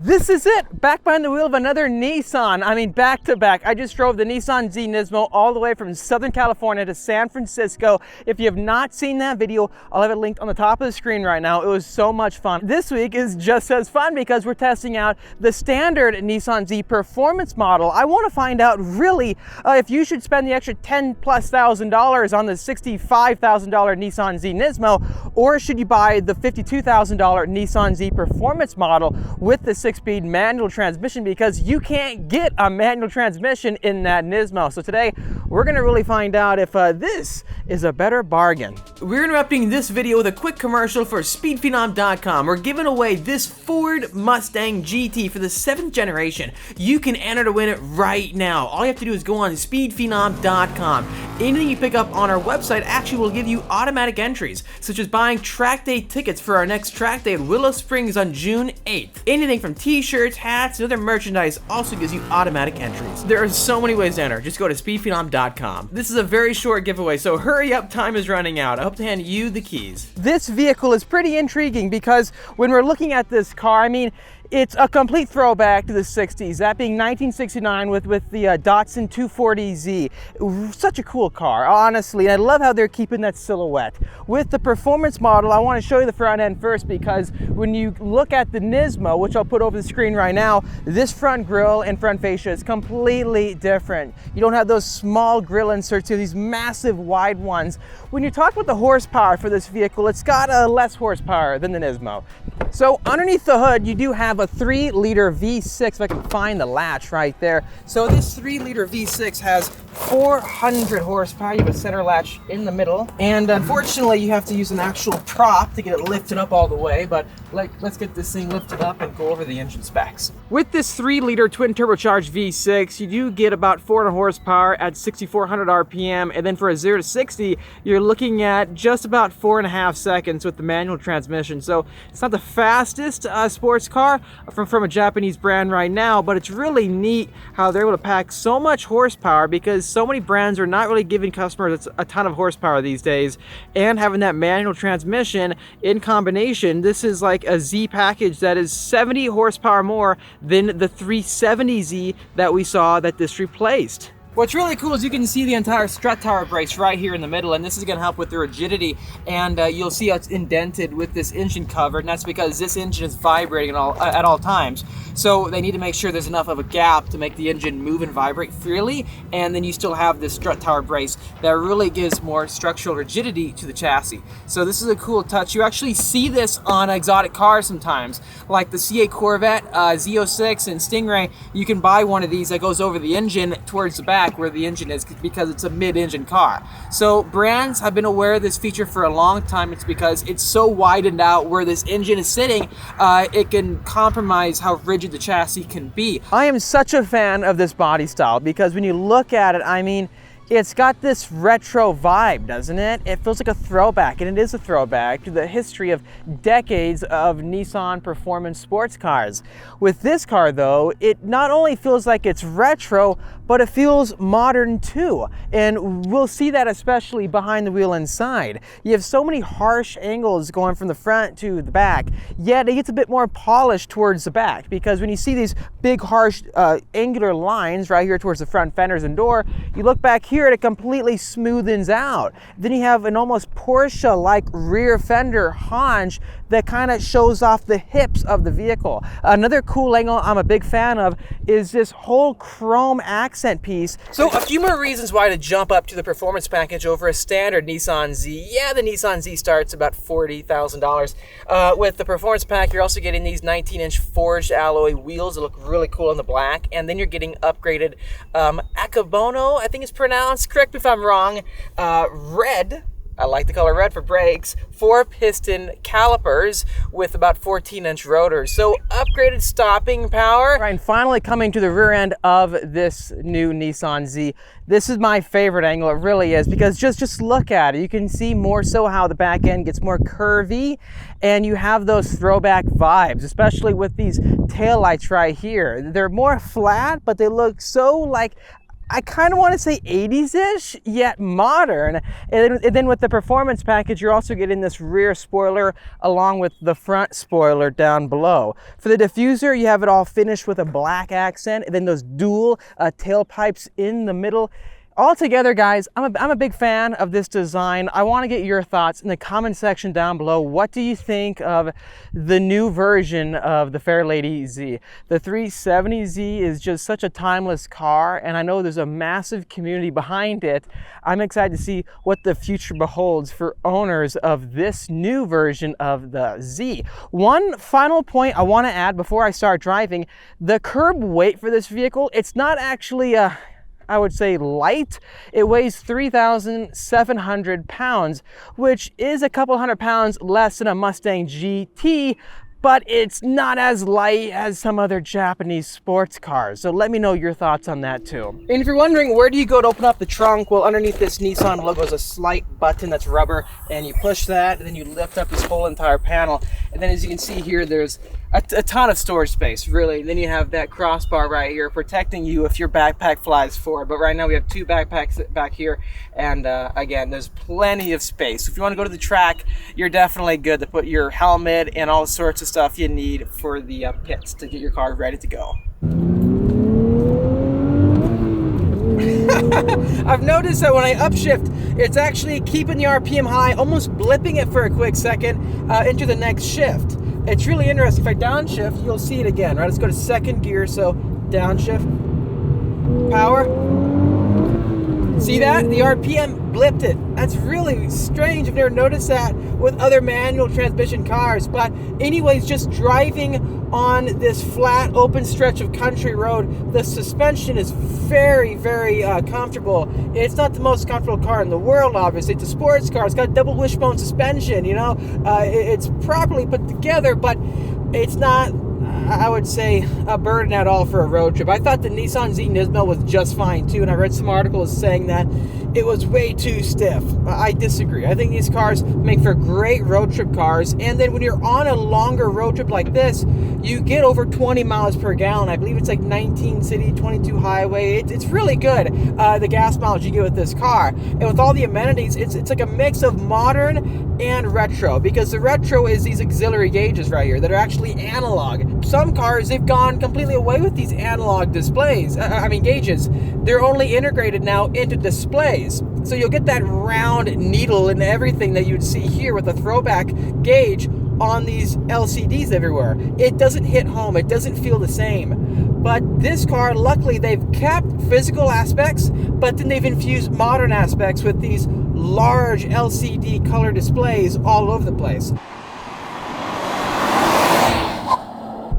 This is it, back behind the wheel of another Nissan. I mean, back to back. I just drove the Nissan Z Nismo all the way from Southern California to San Francisco. If you have not seen that video, I'll have it linked on the top of the screen right now. It was so much fun. This week is just as fun because we're testing out the standard Nissan Z performance model. I want to find out really if you should spend the extra $10,000+ on the $65,000 Nissan Z Nismo, or should you buy the $52,000 Nissan Z performance model with the 6-speed manual transmission, because you can't get a manual transmission in that Nismo. So today we're going to really find out if this is a better bargain. We're interrupting this video with a quick commercial for SpeedPhenom.com. We're giving away this Ford Mustang GT for the 7th generation. You can enter to win it right now. All you have to do is go on SpeedPhenom.com. Anything you pick up on our website actually will give you automatic entries, such as buying track day tickets for our next track day at Willow Springs on June 8th. Anything from t-shirts, hats, and other merchandise also gives you automatic entries. There are so many ways to enter. Just go to SpeedPhenom.com. This is a very short giveaway, so hurry up, time is running out. I hope to hand you the keys. This vehicle is pretty intriguing because when we're looking at this car, I mean, it's a complete throwback to the 60s, that being 1969 with the Datsun 240Z. Such a cool car, honestly, and I love how they're keeping that silhouette. With the performance model, I want to show you the front end first, because when you look at the Nismo, which I'll put over the screen right now, this front grille and front fascia is completely different. You don't have those small grille inserts here, these massive wide ones. When you talk about the horsepower for this vehicle, it's got less horsepower than the Nismo. So underneath the hood, you do have a 3-liter V6, if I can find the latch right there. So this 3-liter V6 has 400 horsepower. You have a center latch in the middle, and unfortunately you have to use an actual prop to get it lifted up all the way, but let's get this thing lifted up and go over the engine specs. With this 3-liter twin turbocharged V6, you do get about 400 horsepower at 6,400 RPM, and then for a 0 to 60, you're looking at just about 4.5 seconds with the manual transmission. So it's not the fastest sports car from a Japanese brand right now, but it's really neat how they're able to pack so much horsepower, because so many brands are not really giving customers a ton of horsepower these days, and having that manual transmission in combination, this is like a Z package that is 70 horsepower more than the 370Z that we saw that this replaced. What's really cool is you can see the entire strut tower brace right here in the middle, and this is going to help with the rigidity, and you'll see how it's indented with this engine cover, and that's because this engine is vibrating at all times. So they need to make sure there's enough of a gap to make the engine move and vibrate freely, and then you still have this strut tower brace that really gives more structural rigidity to the chassis. So this is a cool touch. You actually see this on exotic cars sometimes, like the C8 Corvette, Z06, and Stingray. You can buy one of these that goes over the engine towards the back where the engine is, because it's a mid-engine car. So brands have been aware of this feature for a long time. It's because it's so widened out where this engine is sitting, it can compromise how rigid the chassis can be. I am such a fan of this body style, because when you look at it, I mean, it's got this retro vibe, doesn't it? It feels like a throwback, and it is a throwback to the history of decades of Nissan performance sports cars. With this car though, it not only feels like it's retro, but it feels modern too. And we'll see that especially behind the wheel inside. You have so many harsh angles going from the front to the back, yet it gets a bit more polished towards the back, because when you see these big harsh angular lines right here towards the front fenders and door, you look back here, it completely smoothens out. Then you have an almost Porsche-like rear fender haunch that kind of shows off the hips of the vehicle. Another cool angle I'm a big fan of is this whole chrome accent piece. So a few more reasons why to jump up to the performance package over a standard Nissan Z. Yeah, the Nissan Z starts about $40,000. With the performance pack, you're also getting these 19-inch forged alloy wheels that look really cool in the black, and then you're getting upgraded Akabono, I think it's pronounced, correct me if I'm wrong, red, I like the color red for brakes, 4-piston calipers with about 14-inch rotors. So upgraded stopping power. Right, and finally coming to the rear end of this new Nissan Z. This is my favorite angle, it really is, because just look at it. You can see more so how the back end gets more curvy, and you have those throwback vibes, especially with these taillights right here. They're more flat, but they look so like I kind of want to say 80s-ish, yet modern. And then with the performance package, you're also getting this rear spoiler along with the front spoiler down below. For the diffuser, you have it all finished with a black accent, and then those dual tailpipes in the middle. Altogether, guys, I'm a big fan of this design. I want to get your thoughts in the comment section down below. What do you think of the new version of the Fairlady Z? The 370Z is just such a timeless car, and I know there's a massive community behind it. I'm excited to see what the future beholds for owners of this new version of the Z. One final point I want to add before I start driving, the curb weight for this vehicle, it's not actually I would say light. It weighs 3,700 pounds, which is a couple hundred pounds less than a Mustang GT, but it's not as light as some other Japanese sports cars. So let me know your thoughts on that too. And if you're wondering, where do you go to open up the trunk? Well, underneath this Nissan logo is a slight button that's rubber, and you push that, and then you lift up this whole entire panel. And then as you can see here, there's a ton of storage space, really. And then you have that crossbar right here protecting you if your backpack flies forward. But right now we have two backpacks back here, and again, there's plenty of space. So if you want to go to the track, you're definitely good to put your helmet and all sorts of stuff you need for the pits to get your car ready to go. I've noticed that when I upshift, it's actually keeping the RPM high, almost blipping it for a quick second into the next shift. It's really interesting. If I downshift, you'll see it again, right? Let's go to second gear, so downshift, power. See that? The RPM blipped it. That's really strange. I've never noticed that with other manual transmission cars. But anyways, just driving on this flat, open stretch of country road, the suspension is very, very comfortable. It's not the most comfortable car in the world, obviously. It's a sports car. It's got double wishbone suspension, you know. It's properly put together, but it's not, I would say, a burden at all for a road trip. I thought the Nissan Z Nismo was just fine too, and I read some articles saying that it was way too stiff. I disagree. I think these cars make for great road trip cars, and then when you're on a longer road trip like this, you get over 20 miles per gallon. I believe it's like 19 city, 22 highway. It's really good, the gas mileage you get with this car. And with all the amenities, it's like a mix of modern and retro, because the retro is these auxiliary gauges right here that are actually analog. Some cars, they've gone completely away with these analog displays, gauges. They're only integrated now into displays. So you'll get that round needle and everything that you'd see here with a throwback gauge on these LCDs everywhere. It doesn't hit home. It doesn't feel the same. But this car, luckily, they've kept physical aspects, but then they've infused modern aspects with these large LCD color displays all over the place.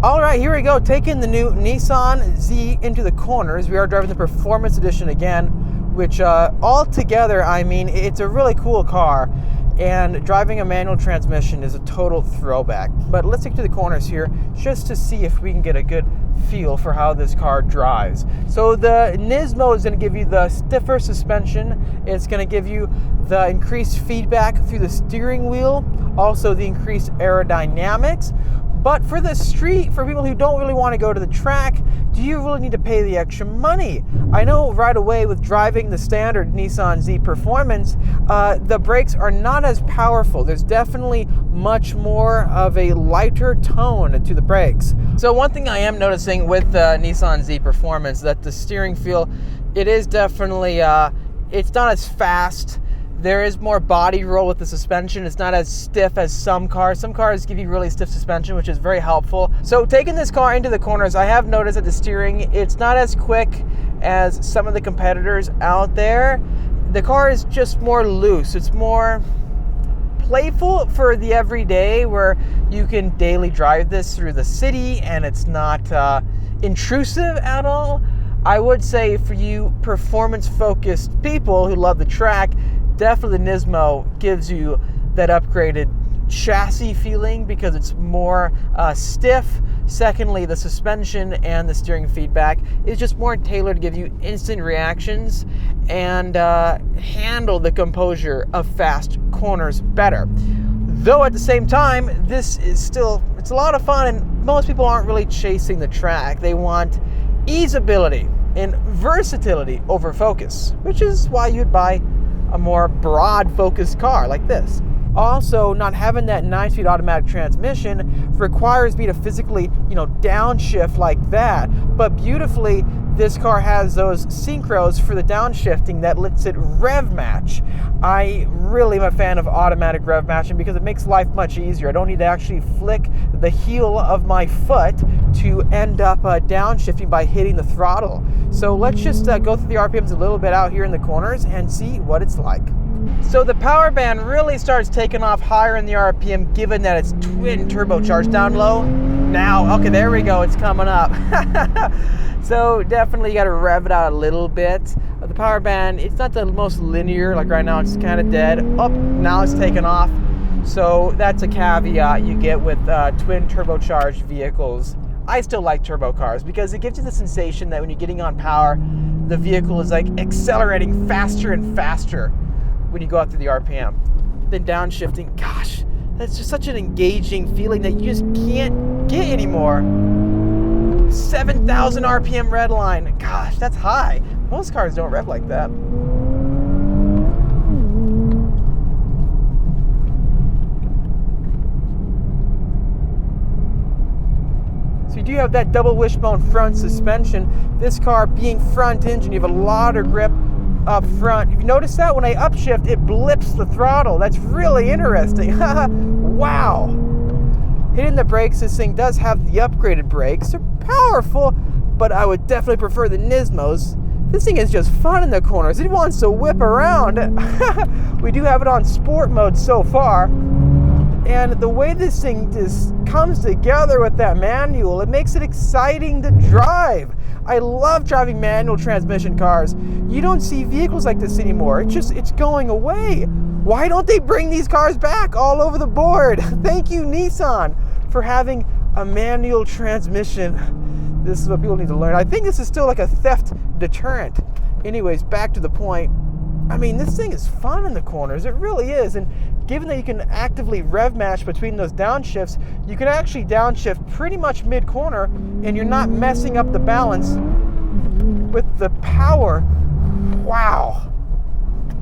All right, here we go, taking the new Nissan Z into the corners. We are driving the Performance Edition again, which altogether, I mean, it's a really cool car, and driving a manual transmission is a total throwback. But let's take to the corners here just to see if we can get a good feel for how this car drives. So the Nismo is going to give you the stiffer suspension. It's going to give you the increased feedback through the steering wheel, also the increased aerodynamics. But for the street, for people who don't really want to go to the track, do you really need to pay the extra money? I know right away with driving the standard Nissan Z Performance, the brakes are not as powerful. There's definitely much more of a lighter tone to the brakes. So one thing I am noticing with the Nissan Z Performance, that the steering feel, it is definitely, it's not as fast. There is more body roll with the suspension. It's not as stiff as some cars. Some cars give you really stiff suspension, which is very helpful. So taking this car into the corners, I have noticed that the steering, it's not as quick as some of the competitors out there. The car is just more loose. It's more playful for the everyday, where you can daily drive this through the city and it's not intrusive at all. I would say for you performance-focused people who love the track, definitely the Nismo gives you that upgraded chassis feeling because it's more stiff. Secondly, the suspension and the steering feedback is just more tailored to give you instant reactions and handle the composure of fast corners better. Though at the same time, this is still, it's a lot of fun, and most people aren't really chasing the track. They want easeability. and versatility over focus, which is why you'd buy a more broad focus car like this. Also, not having that 9-speed automatic transmission requires me to physically, downshift like that. But beautifully, this car has those synchros for the downshifting that lets it rev match. I really am a fan of automatic rev matching because it makes life much easier. I don't need to actually flick the heel of my foot to end up downshifting by hitting the throttle. So let's just go through the RPMs a little bit out here in the corners and see what it's like. So the power band really starts taking off higher in the RPM given that it's twin turbocharged. Down low. Now, okay, there we go, it's coming up. So definitely you gotta rev it out a little bit. The power band, it's not the most linear, like right now it's kind of dead. Up, now it's taking off. So that's a caveat you get with twin turbocharged vehicles. I still like turbo cars because it gives you the sensation that when you're getting on power, the vehicle is like accelerating faster and faster when you go out through the RPM. Then downshifting, gosh, that's just such an engaging feeling that you just can't get anymore. 7,000 RPM red line, gosh, that's high. Most cars don't rev like that. So you do have that double wishbone front suspension. This car being front engine, you have a lot of grip up front. If you notice that when I upshift, it blips the throttle. That's really interesting. Wow. Hitting the brakes, this thing does have the upgraded brakes. They're powerful, but I would definitely prefer the Nismos. This thing is just fun in the corners. It wants to whip around. We do have it on sport mode so far. And the way this thing just comes together with that manual, it makes it exciting to drive. I love driving manual transmission cars. You don't see vehicles like this anymore. It's going away. Why don't they bring these cars back all over the board? Thank you, Nissan, for having a manual transmission. This is what people need to learn. I think this is still like a theft deterrent. Anyways, back to the point. I mean, this thing is fun in the corners. It really is. And given that you can actively rev match between those downshifts, you can actually downshift pretty much mid-corner and you're not messing up the balance with the power. Wow.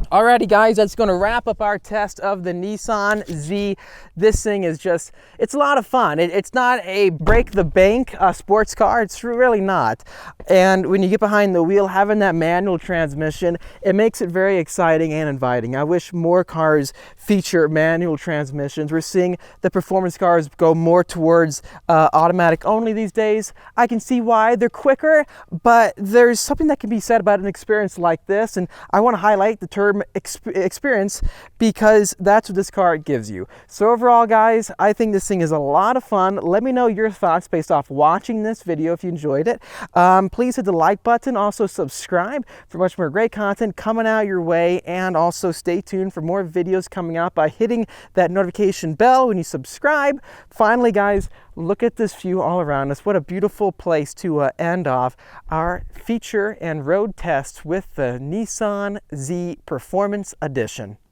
Alrighty guys, that's going to wrap up our test of the Nissan Z. This thing is just, it's a lot of fun. It's not a break the bank sports car. It's really not. And when you get behind the wheel, having that manual transmission, it makes it very exciting and inviting. I wish more cars feature manual transmissions. We're seeing the performance cars go more towards automatic only these days. I can see why. They're quicker, but there's something that can be said about an experience like this. And I want to highlight the term experience because that's what this car gives you. So overall guys, I think this thing is a lot of fun. Let me know your thoughts based off watching this video if you enjoyed it. Please hit the like button, also subscribe for much more great content coming out your way, and also stay tuned for more videos coming out by hitting that notification bell when you subscribe. Finally guys, look at this view all around us. What a beautiful place to end off our feature and road tests with the Nissan Z Performance Edition.